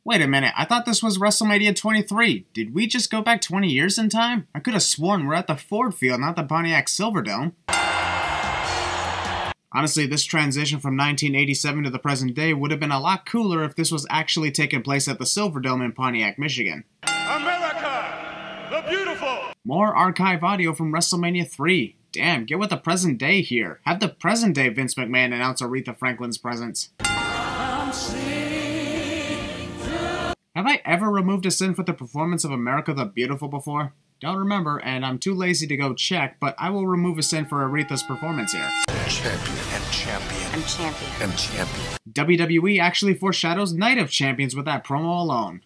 Wait a minute, I thought this was WrestleMania 23. Did we just go back 20 years in time? I could have sworn we're at the Ford Field, not the Pontiac Silverdome. Honestly, this transition from 1987 to the present day would have been a lot cooler if this was actually taking place at the Silverdome in Pontiac, Michigan. America, the beautiful! More archive audio from WrestleMania 3. Damn, get with the present day here. Have the present day Vince McMahon announce Aretha Franklin's presence. Have I ever removed a sin for the performance of America the Beautiful before? Don't remember, and I'm too lazy to go check, but I will remove a sin for Aretha's performance here. Champion and champion. I'm champion. And champion. WWE actually foreshadows Night of Champions with that promo alone.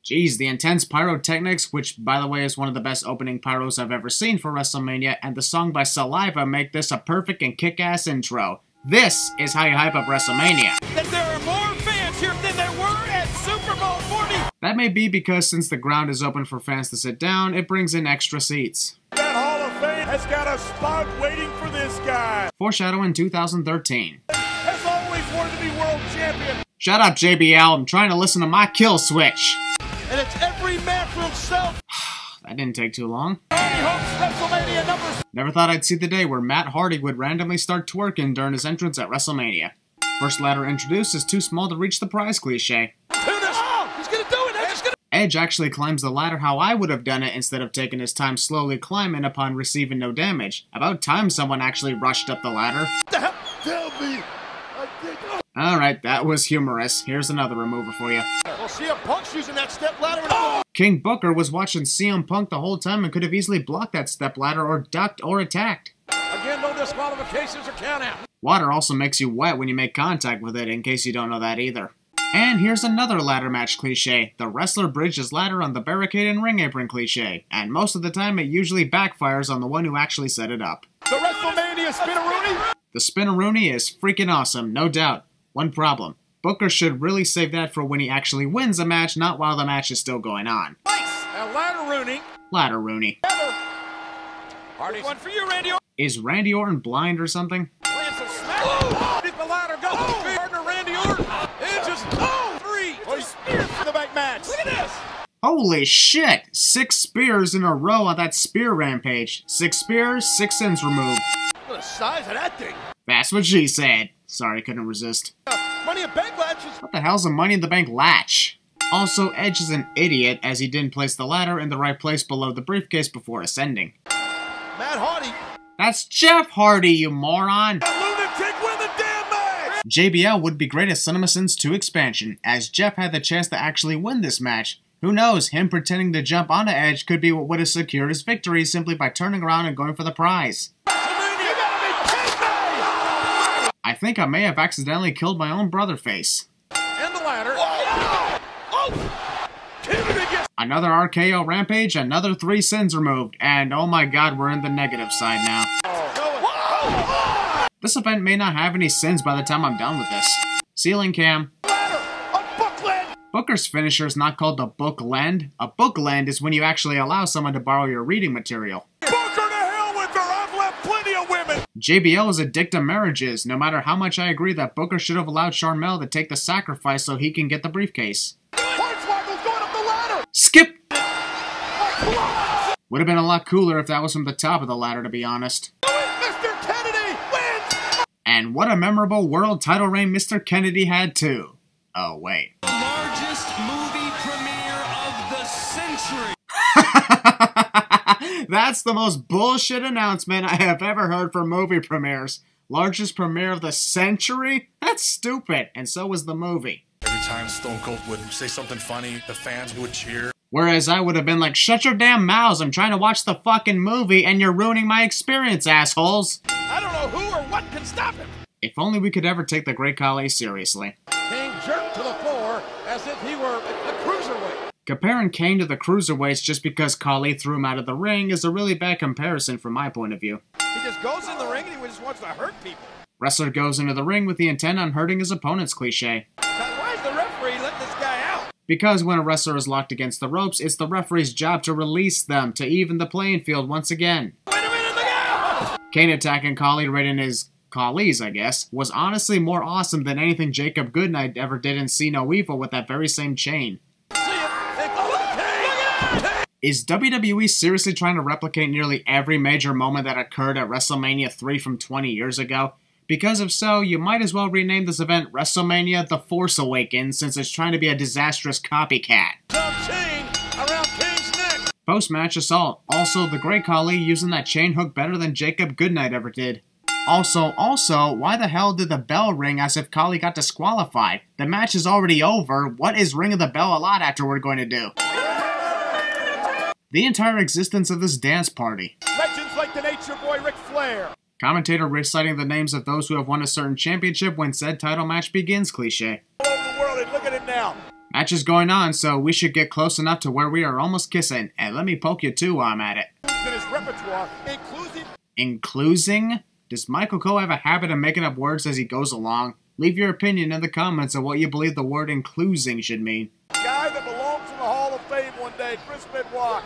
Jeez, the intense pyrotechnics, which by the way is one of the best opening pyros I've ever seen for WrestleMania, and the song by Saliva make this a perfect and kick-ass intro. This is how you hype up WrestleMania. That there are more fans here than there were at Super Bowl 40. That may be because since the ground is open for fans to sit down, it brings in extra seats. That Hall of Fame has got a spot waiting for this guy. Foreshadowing 2013. Has always wanted to be world champion. Shut up, JBL. I'm trying to listen to my kill switch. And it's every man for himself. That didn't take too long. Hardy hopes WrestleMania number. Never thought I'd see the day where Matt Hardy would randomly start twerking during his entrance at WrestleMania. First ladder introduced is too small to reach the prize cliche. Oh, he's gonna do it. Edge's gonna. Edge actually climbs the ladder how I would have done it instead of taking his time slowly climbing upon receiving no damage. About time someone actually rushed up the ladder. What the hell? Tell me. Alright, that was humorous. Here's another remover for you. Well, CM Punk's using that step ladder. King Booker was watching CM Punk the whole time and could have easily blocked that step ladder or ducked or attacked. Again, no disqualifications or count out. Water also makes you wet when you make contact with it, in case you don't know that either. And here's another ladder match cliche. The wrestler bridges ladder on the barricade and ring apron cliche. And most of the time it usually backfires on the one who actually set it up. The WrestleMania Spinaroonie. The Spinaroonie is freaking awesome, no doubt. One problem. Booker should really save that for when he actually wins a match, not while the match is still going on. Nice. Now ladder Rooney. Ladder Rooney. Hardy's one for you, Randy. Is Randy Orton blind or something? Lands a smack. Did the ladder go? Partner Randy Orton. It just three. Oh, spear for the back match. Look at this. Holy shit! 6 spears in a row on that spear rampage. 6 spears, 6 sins removed. Look at the size of that thing. That's what she said. Sorry, couldn't resist. Money in Bank latches. What the hell's a Money in the Bank latch? Also, Edge is an idiot as he didn't place the ladder in the right place below the briefcase before ascending. Matt Hardy. That's Jeff Hardy, you moron! A lunatic win the damn match. JBL would be great at Cinema Sins 2 expansion, as Jeff had the chance to actually win this match. Who knows, him pretending to jump onto Edge could be what would have secured his victory simply by turning around and going for the prize. I think I may have accidentally killed my own brother face. And the ladder. Another RKO rampage, another 3 sins removed, and oh my god, we're in the negative side now. This event may not have any sins by the time I'm done with this. Ceiling cam. Booker's finisher is not called a book lend. A book lend is when you actually allow someone to borrow your reading material. Booker to hell with her. I've left plenty of women. JBL is addicted to marriages, no matter how much I agree that Booker should have allowed Charmel to take the sacrifice so he can get the briefcase. Hornswoggle's going up the ladder. Skip! Would have been a lot cooler if that was from the top of the ladder, to be honest. Mr. Kennedy wins. And what a memorable world title reign Mr. Kennedy had too. Oh, wait. Largest movie premiere of the century. That's the most bullshit announcement I have ever heard for movie premieres. Largest premiere of the century? That's stupid, and so was the movie. Every time Stone Cold would say something funny, the fans would cheer. Whereas I would have been like, shut your damn mouths, I'm trying to watch the fucking movie and you're ruining my experience, assholes. I don't know who or what can stop him. If only we could ever take the Great Khali seriously. King jerked to the floor as if he were a cruiserweight. Comparing Kane to the cruiserweights just because Khali threw him out of the ring is a really bad comparison from my point of view. He just goes in the ring and he just wants to hurt people. Wrestler goes into the ring with the intent on hurting his opponent's cliche. Why is the referee letting this guy out? Because when a wrestler is locked against the ropes, it's the referee's job to release them to even the playing field once again. Wait a minute, look out! Kane attacking Khali right in his Khali's, I guess, was honestly more awesome than anything Jacob Goodnight ever did in See No Evil with that very same chain. Is WWE seriously trying to replicate nearly every major moment that occurred at WrestleMania 3 from 20 years ago? Because if so, you might as well rename this event WrestleMania The Force Awakens, since it's trying to be a disastrous copycat. Post-match assault. Also, the Great Khali using that chain hook better than Jacob Goodnight ever did. Also, why the hell did the bell ring as if Khali got disqualified? The match is already over. What is ringing the bell a lot afterward going to do? The entire existence of this dance party. Legends like the Nature Boy Ric Flair. Commentator reciting the names of those who have won a certain championship when said title match begins cliche. All over the world, and look at it now. Match is going on, so we should get close enough to where we are almost kissing. And let me poke you too while I'm at it. In his repertoire, Inclusing? Does Michael Cole have a habit of making up words as he goes along? Leave your opinion in the comments on what you believe the word inclusing should mean. Guy that belongs in the Hall of Fame one day, Chris Benoit.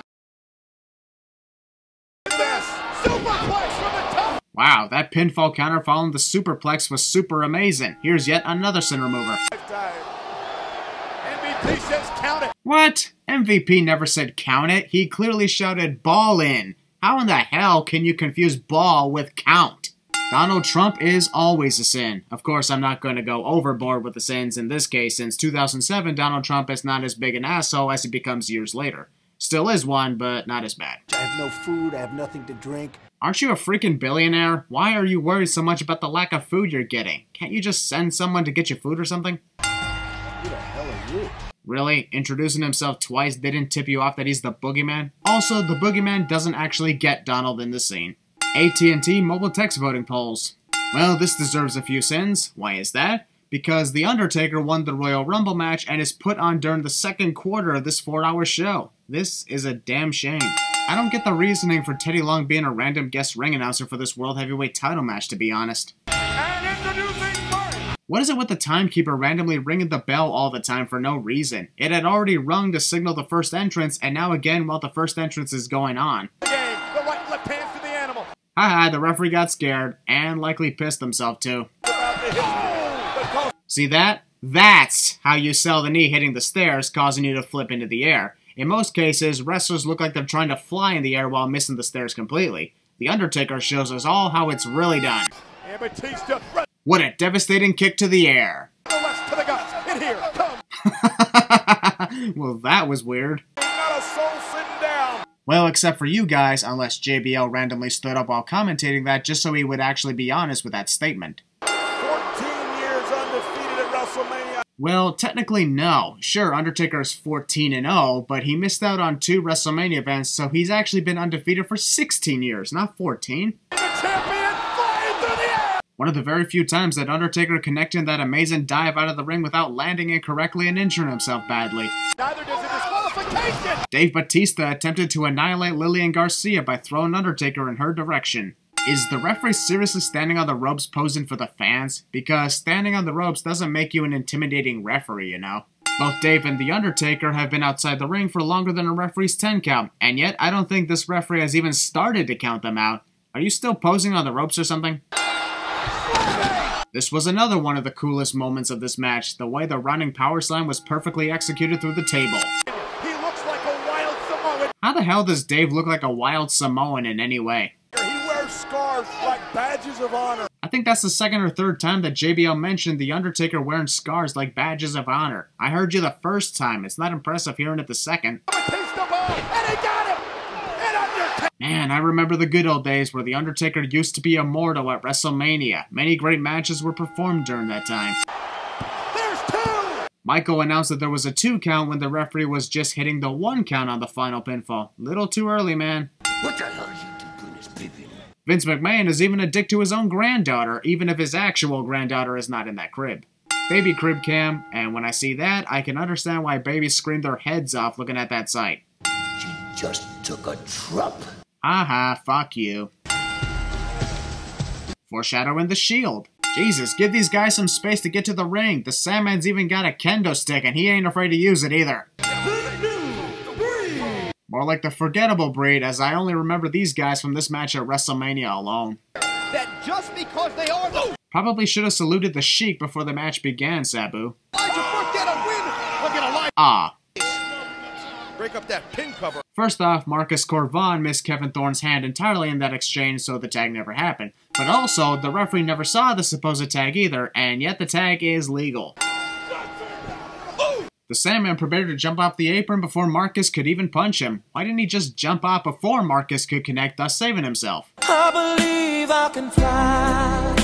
Superplex from the top. Wow, that pinfall counter following the superplex was super amazing. Here's yet another sin remover. MVP says count it. What? MVP never said count it. He clearly shouted ball in. How in the hell can you confuse ball with count? Donald Trump is always a sin. Of course, I'm not going to go overboard with the sins in this case. Since 2007, Donald Trump is not as big an asshole as he becomes years later. Still is one, but not as bad. I have no food, I have nothing to drink. Aren't you a freaking billionaire? Why are you worried so much about the lack of food you're getting? Can't you just send someone to get you food or something? Who the hell are you? Really? Introducing himself twice didn't tip you off that he's the boogeyman? Also, the boogeyman doesn't actually get Donald in the scene. AT&T mobile text voting polls. Well, this deserves a few sins. Why is that? Because The Undertaker won the Royal Rumble match and is put on during the second quarter of this 4-hour show. This is a damn shame. I don't get the reasoning for Teddy Long being a random guest ring announcer for this World Heavyweight title match, to be honest. And introducing Marty. What is it with the timekeeper randomly ringing the bell all the time for no reason? It had already rung to signal the first entrance, and now again while the first entrance is going on. The right left hands to the animal. Haha, the referee got scared, and likely pissed himself too. See that? That's how you sell the knee hitting the stairs, causing you to flip into the air. In most cases, wrestlers look like they're trying to fly in the air while missing the stairs completely. The Undertaker shows us all how it's really done. And Batista. What a devastating kick to the air. West to the guts. In here. Come. Well, that was weird. Not a soul sitting down. Well, except for you guys, unless JBL randomly stood up while commentating that just so he would actually be honest with that statement. 14 years undefeated at WrestleMania. Well, technically no. Sure, Undertaker is 14-0, but he missed out on 2 WrestleMania events, so he's actually been undefeated for 16 years, not 14. The champion flying through the air. One of the very few times that Undertaker connected that amazing dive out of the ring without landing it correctly and injuring himself badly. Neither does a disqualification. Dave Bautista attempted to annihilate Lillian Garcia by throwing Undertaker in her direction. Is the referee seriously standing on the ropes posing for the fans? Because standing on the ropes doesn't make you an intimidating referee, you know. Both Dave and The Undertaker have been outside the ring for longer than a referee's 10 count, and yet I don't think this referee has even started to count them out. Are you still posing on the ropes or something? This was another one of the coolest moments of this match, the way the running power slam was perfectly executed through the table. He looks like a wild Samoan. How the hell does Dave look like a wild Samoan in any way? He wears scars like badges of honor. I think that's the second or third time that JBL mentioned The Undertaker wearing scars like badges of honor. I heard you the first time. It's not impressive hearing it the second. Batista ball, and he got him. And Undertaker. Man, I remember the good old days where The Undertaker used to be immortal at WrestleMania. Many great matches were performed during that time. There's 2. Michael announced that there was a 2 count when the referee was just hitting the 1 count on the final pinfall. Little too early, man. What the hell are you doing this baby? Vince McMahon is even a dick to his own granddaughter, even if his actual granddaughter is not in that crib. Baby crib cam, and when I see that, I can understand why babies scream their heads off looking at that sight. She just took a trump. Haha, fuck you. Foreshadowing the Shield. Jesus, give these guys some space to get to the ring. The Sandman's even got a kendo stick and he ain't afraid to use it either. More like the forgettable breed, as I only remember these guys from this match at WrestleMania alone. that just because they are the... Probably should have saluted the Sheik before the match began, Sabu. Ah. Break up that pin cover. First off, Marcus Corvan missed Kevin Thorne's hand entirely in that exchange, so the tag never happened. But also, the referee never saw the supposed tag either, and yet the tag is legal. The Sandman prepared to jump off the apron before Marcus could even punch him. Why didn't he just jump off before Marcus could connect, thus saving himself? I believe I can fly.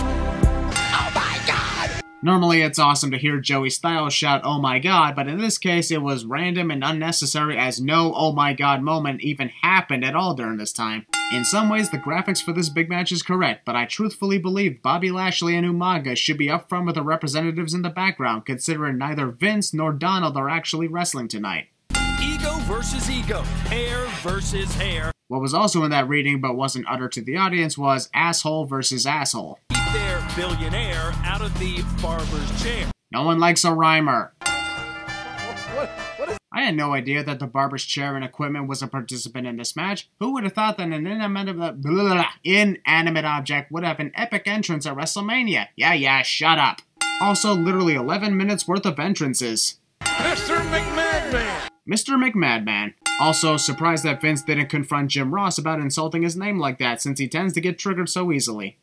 Oh my God! Normally, it's awesome to hear Joey Styles shout, "Oh my God," but in this case, it was random and unnecessary as no "oh my God" moment even happened at all during this time. In some ways, the graphics for this big match is correct, but I truthfully believe Bobby Lashley and Umaga should be up front with the representatives in the background, considering neither Vince nor Donald are actually wrestling tonight. Ego versus ego. Hair versus hair. What was also in that reading but wasn't uttered to the audience was asshole versus asshole. Keep their billionaire out of the barber's chair. No one likes a rhymer. What is... I had no idea that the barber's chair and equipment was a participant in this match. Who would have thought that an inanimate object would have an epic entrance at WrestleMania? Yeah, shut up. Also, literally 11 minutes worth of entrances. Mr. McMahon! Mr. McMahon. Also, surprised that Vince didn't confront Jim Ross about insulting his name like that, since he tends to get triggered so easily.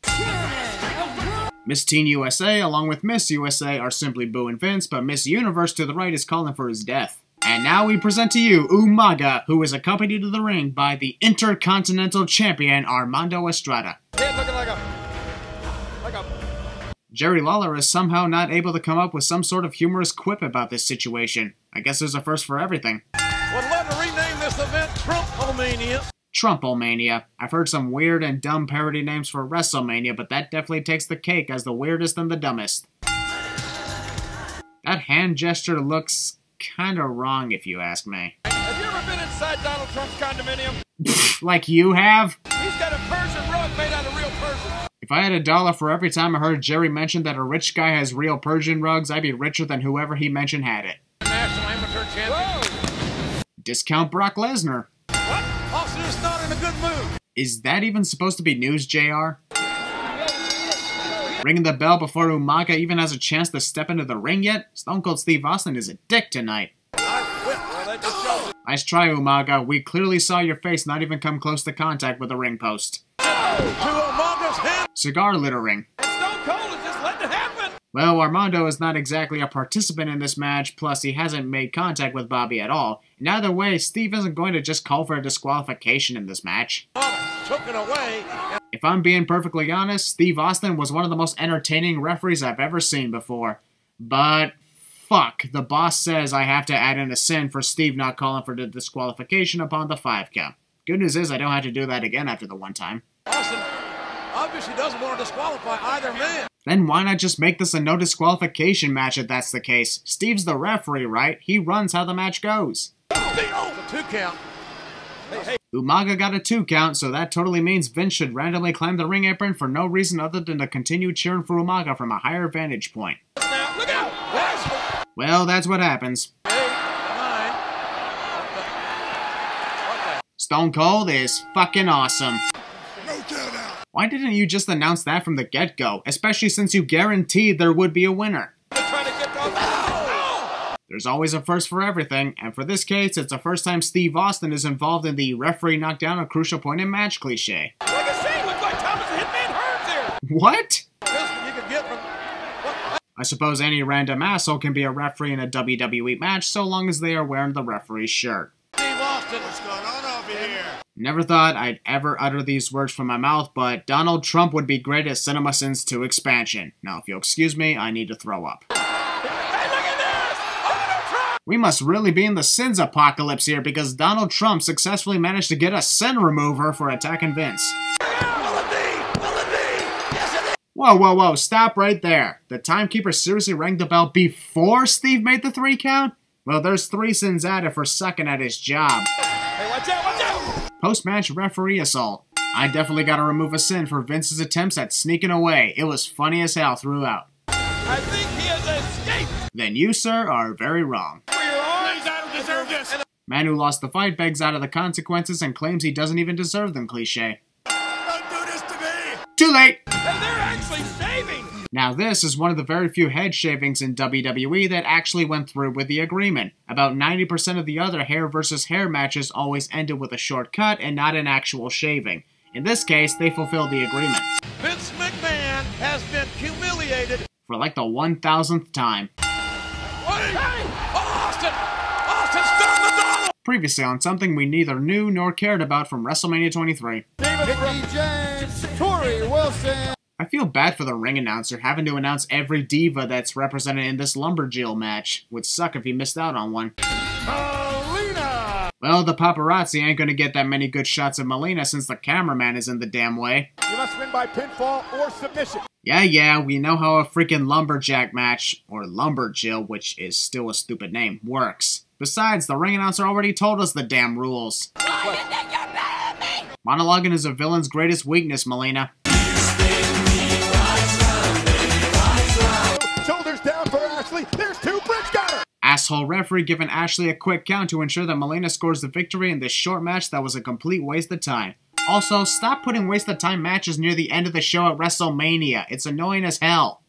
Miss Teen USA, along with Miss USA, are simply booing Vince, but Miss Universe to the right is calling for his death. And now we present to you Umaga, who is accompanied to the ring by the Intercontinental Champion Armando Estrada. Head looking like a... Jerry Lawler is somehow not able to come up with some sort of humorous quip about this situation. I guess there's a first for everything. Would love to rename this event Trumpomania. Trumpomania. I've heard some weird and dumb parody names for WrestleMania, but that definitely takes the cake as the weirdest and the dumbest. That hand gesture looks kinda wrong if you ask me. Have you ever been inside Donald Trump's condominium? Like you have? He's got a Persian rug made out of real Persian. If I had $1 for every time I heard Jerry mention that a rich guy has real Persian rugs, I'd be richer than whoever he mentioned had it. National Amateur Champion. Discount Brock Lesnar. What? Austin is not in a good mood. Is that even supposed to be news, JR? Ringing the bell before Umaga even has a chance to step into the ring yet? Stone Cold Steve Austin is a dick tonight. Nice try, Umaga. We clearly saw your face not even come close to contact with the ring post. To Umaga's head. Cigar littering. And Stone Cold is just letting it happen. Well, Armando is not exactly a participant in this match, plus he hasn't made contact with Bobby at all. And either way, Steve isn't going to just call for a disqualification in this match. Took it away. If I'm being perfectly honest, Steve Austin was one of the most entertaining referees I've ever seen before. But fuck, the boss says I have to add in a sin for Steve not calling for the disqualification upon the 5 count. Good news is I don't have to do that again after the one time. Austin obviously doesn't want to disqualify either man. Then why not just make this a no disqualification match if that's the case? Steve's the referee, right? He runs how the match goes. The 2 count. Hey. Umaga got a 2 count, so that totally means Vince should randomly climb the ring apron for no reason other than to continue cheering for Umaga from a higher vantage point. Now, look out! Yes. Well, that's what happens. 8, 9. Stone Cold is fucking awesome. No count out. Why didn't you just announce that from the get-go? Especially since you guaranteed there would be a winner. Trying to get off. There's always a first for everything, and for this case, it's the first time Steve Austin is involved in the referee knocked down a crucial point in match cliche. Like I say, looks like Thomas the Hitman Hearns there. What? You could get from... I suppose any random asshole can be a referee in a WWE match so long as they are wearing the referee's shirt. Steve Austin. What's going on over here? Never thought I'd ever utter these words from my mouth, but Donald Trump would be great at CinemaSins 2 expansion. Now, if you'll excuse me, I need to throw up. Hey, look at this! Donald Trump! We must really be in the sins apocalypse here because Donald Trump successfully managed to get a sin remover for attacking Vince. Whoa, stop right there. The timekeeper seriously rang the bell before Steve made the 3 count? Well, there's 3 sins added for sucking at his job. Hey, watch out! Post-match referee assault. I definitely gotta remove a sin for Vince's attempts at sneaking away. It was funny as hell throughout. I think he has escaped! Then you, sir, are very wrong. For your arms, I don't deserve this! Man who lost the fight begs out of the consequences and claims he doesn't even deserve them, cliche. Don't do this to me! Too late! And they're actually shaving! Now this is one of the very few head shavings in WWE that actually went through with the agreement. About 90% of the other hair versus hair matches always ended with a short cut and not an actual shaving. In this case, they fulfilled the agreement. Vince McMahon has been humiliated. For like the 1000th time. Wait! Austin! Austin, stop the double! Previously on something we neither knew nor cared about from WrestleMania 23. Mickey James, Tori Wilson. I feel bad for the ring announcer having to announce every diva that's represented in this Lumberjill match. Would suck if he missed out on one. Melina! Well, the paparazzi ain't gonna get that many good shots of Melina since the cameraman is in the damn way. You must win by pinfall or submission. Yeah, we know how a freaking lumberjack match, or Lumberjill, which is still a stupid name, works. Besides, the ring announcer already told us the damn rules. Monologuing is a villain's greatest weakness, Melina. Shoulders down for Ashley. There's two. Bridge got her. Asshole referee giving Ashley a quick count to ensure that Melina scores the victory in this short match that was a complete waste of time. Also, stop putting waste of time matches near the end of the show at WrestleMania. It's annoying as hell.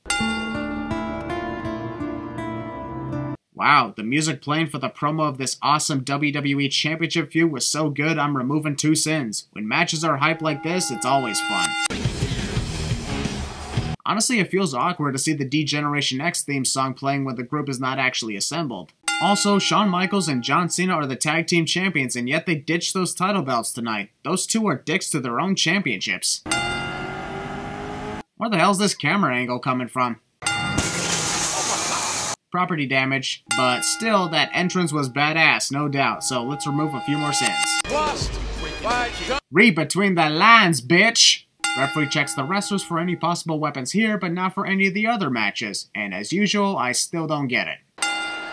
Wow, the music playing for the promo of this awesome WWE Championship feud was so good I'm removing 2 sins. When matches are hyped like this, it's always fun. Honestly, it feels awkward to see the D-Generation X theme song playing when the group is not actually assembled. Also, Shawn Michaels and John Cena are the tag team champions, and yet they ditched those title belts tonight. Those two are dicks to their own championships. Where the hell's this camera angle coming from? Property damage, but still, that entrance was badass, no doubt, so let's remove a few more sins. Lost by John. Read between the lines, bitch! Referee checks the wrestlers for any possible weapons here, but not for any of the other matches. And as usual, I still don't get it.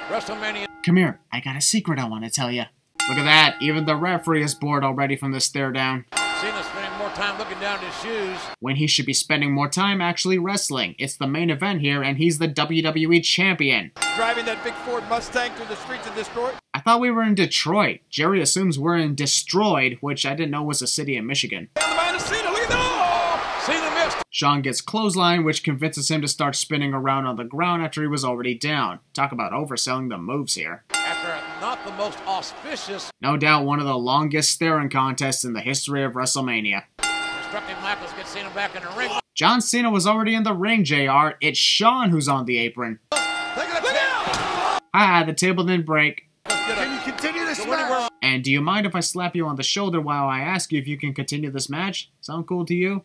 WrestleMania. Come here, I got a secret I want to tell you. Look at that, even the referee is bored already from this stare down. Cena's spending more time looking down his shoes. When he should be spending more time actually wrestling. It's the main event here, and he's the WWE Champion. Driving that big Ford Mustang through the streets of Detroit. I thought we were in Detroit. Jerry assumes we're in Destroyed, which I didn't know was a city in Michigan. Down the line of Cena, look at that! Cena missed. Shawn gets clothesline, which convinces him to start spinning around on the ground after he was already down. Talk about overselling the moves here. After not the most auspicious. No doubt one of the longest staring contests in the history of WrestleMania. Destructive Michaels gets Cena back in the ring. John Cena was already in the ring, JR. It's Shawn who's on the apron. Look at that! Ah, the table didn't break. Can you continue this match? And do you mind if I slap you on the shoulder while I ask you if you can continue this match? Sound cool to you?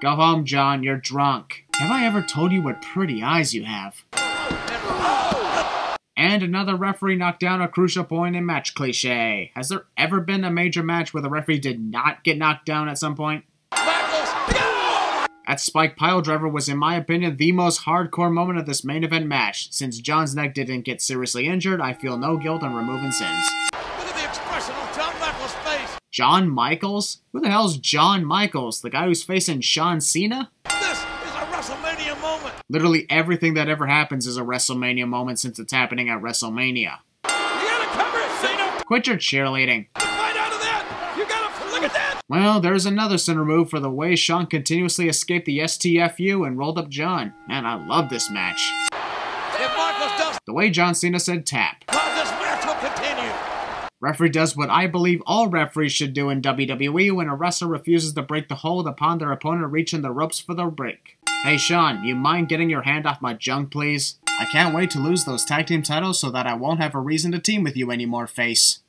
Go home, John. You're drunk. Have I ever told you what pretty eyes you have? And another referee knocked down a crucial point in match cliche. Has there ever been a major match where the referee did not get knocked down at some point? That Spike Piledriver was, in my opinion, the most hardcore moment of this main event match. Since John's neck didn't get seriously injured, I feel no guilt in removing sins. Look at the expression on John Michaels' face. John Michaels? Who the hell's John Michaels? The guy who's facing Shawn Cena? This is a WrestleMania moment. Literally everything that ever happens is a WrestleMania moment since it's happening at WrestleMania. You gotta cover it, Cena. Quit your cheerleading. Fight out of that. You gotta look at that. Well, there's another sin removed for the way Shawn continuously escaped the STFU and rolled up John. Man, I love this match. If Michaels does, The way John Cena said tap. this match will continue. Referee does what I believe all referees should do in WWE when a wrestler refuses to break the hold upon their opponent reaching the ropes for the break. Hey Shawn, you mind getting your hand off my junk, please? I can't wait to lose those tag team titles so that I won't have a reason to team with you anymore, face.